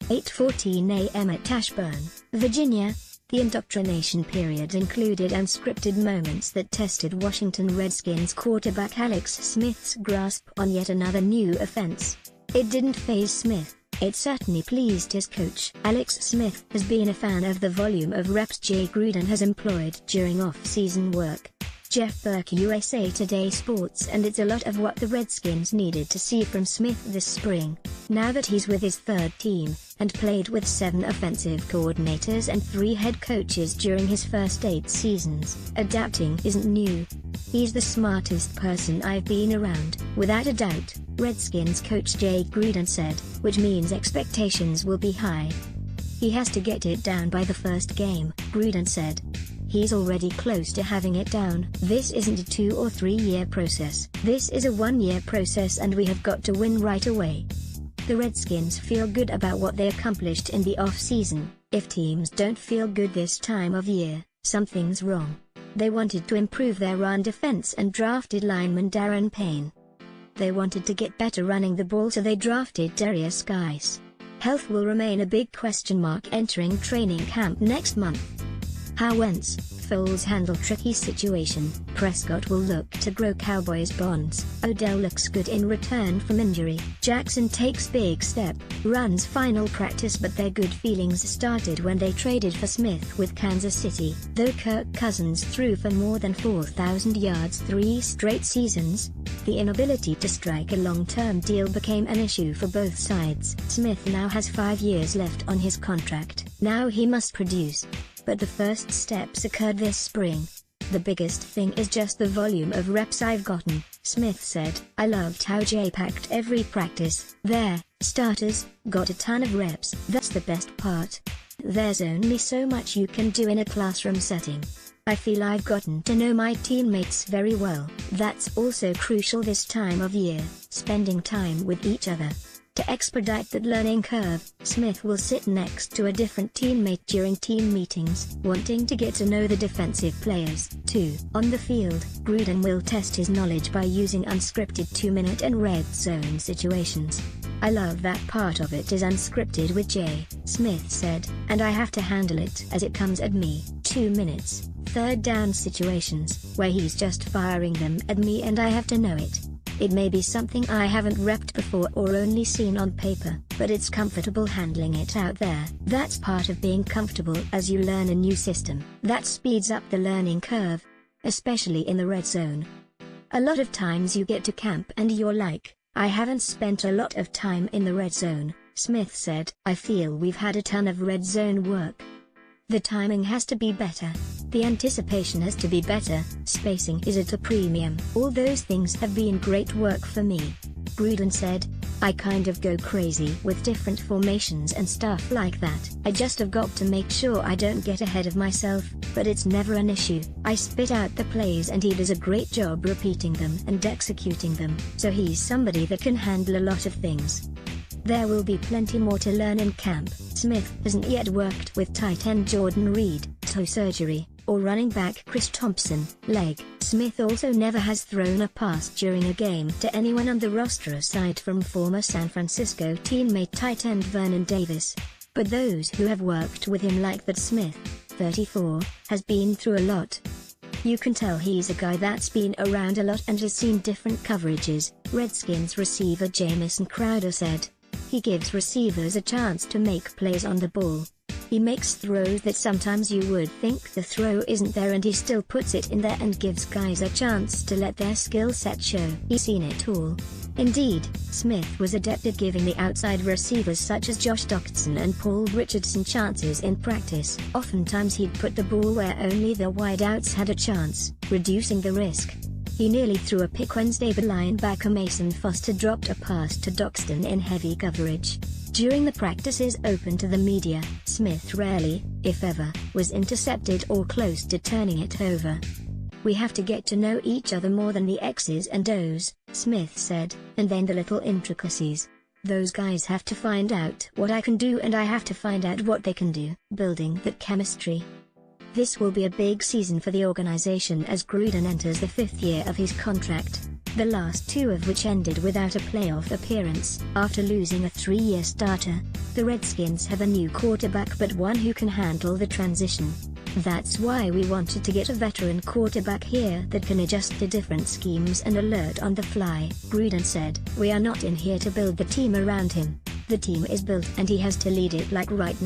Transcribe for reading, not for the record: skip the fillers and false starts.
8:14 a.m. at ETASHBURN, Virginia. The indoctrination period included unscripted moments that tested Washington Redskins quarterback Alex Smith's grasp on yet another new offense. It didn't faze Smith. It certainly pleased his coach. Alex Smith has been a fan of the volume of reps Jay Gruden has employed during off-season work. Jeff Burke, USA Today Sports. And it's a lot of what the Redskins needed to see from Smith this spring. Now that he's with his third team, and played with 7 offensive coordinators and 3 head coaches during his first 8 seasons, adapting isn't new. He's the smartest person I've been around, without a doubt, Redskins coach Jay Gruden said, which means expectations will be high. He has to get it down by the first game, Gruden said. He's already close to having it down. This isn't a 2 or 3 year process. This is a 1-year process and we have got to win right away. The Redskins feel good about what they accomplished in the off-season. If teams don't feel good this time of year, something's wrong. They wanted to improve their run defense and drafted lineman Darren Payne. They wanted to get better running the ball, so they drafted Darius Geis. Health will remain a big question mark entering training camp next month. How Wentz, Foles handle tricky situation. Prescott will look to grow Cowboys bonds. Odell looks good in return from injury. Jackson takes big step, runs final practice, but their good feelings started when they traded for Smith with Kansas City. Though Kirk Cousins threw for more than 4,000 yards 3 straight seasons, the inability to strike a long-term deal became an issue for both sides. Smith now has 5 years left on his contract. Now he must produce. But the first steps occurred this spring. The biggest thing is just the volume of reps I've gotten, Smith said. I loved how Jay packed every practice. Their starters got a ton of reps. That's the best part. There's only so much you can do in a classroom setting. I feel I've gotten to know my teammates very well. That's also crucial this time of year, spending time with each other. To expedite that learning curve, Smith will sit next to a different teammate during team meetings, wanting to get to know the defensive players, too. On the field, Gruden will test his knowledge by using unscripted 2-minute and red zone situations. I love that part of it is unscripted with Jay, Smith said, and I have to handle it as it comes at me. 2 minutes, third down situations, where he's just firing them at me and I have to know it. It may be something I haven't repped before or only seen on paper, but it's comfortable handling it out there. That's part of being comfortable as you learn a new system. That speeds up the learning curve, especially in the red zone. A lot of times you get to camp and you're like, I haven't spent a lot of time in the red zone, Smith said. I feel we've had a ton of red zone work. The timing has to be better. The anticipation has to be better, spacing is at a premium. All those things have been great work for me. Gruden said, I kind of go crazy with different formations and stuff like that. I just have got to make sure I don't get ahead of myself, but it's never an issue. I spit out the plays and he does a great job repeating them and executing them, so he's somebody that can handle a lot of things. There will be plenty more to learn in camp. Smith hasn't yet worked with tight end Jordan Reed, toe surgery, or running back Chris Thompson, leg. Smith also never has thrown a pass during a game to anyone on the roster aside from former San Francisco teammate tight end Vernon Davis. But those who have worked with him like that, Smith, 34, has been through a lot. You can tell he's a guy that's been around a lot and has seen different coverages, Redskins receiver Jamison Crowder said. He gives receivers a chance to make plays on the ball. He makes throws that sometimes you would think the throw isn't there and he still puts it in there and gives guys a chance to let their skill set show. He's seen it all. Indeed, Smith was adept at giving the outside receivers such as Josh Doctson and Paul Richardson chances in practice. Oftentimes he'd put the ball where only the wideouts had a chance, reducing the risk. He nearly threw a pick Wednesday, but linebacker Mason Foster dropped a pass to Doctson in heavy coverage. During the practices open to the media, Smith rarely, if ever, was intercepted or close to turning it over. We have to get to know each other more than the X's and O's, Smith said, and then the little intricacies. Those guys have to find out what I can do and I have to find out what they can do. Building that chemistry. This will be a big season for the organization as Gruden enters the 5th year of his contract, the last 2 of which ended without a playoff appearance. After losing a 3-year starter. The Redskins have a new quarterback, but one who can handle the transition. That's why we wanted to get a veteran quarterback here that can adjust to different schemes and alert on the fly," Gruden said. "We are not in here to build the team around him. The team is built and he has to lead it like right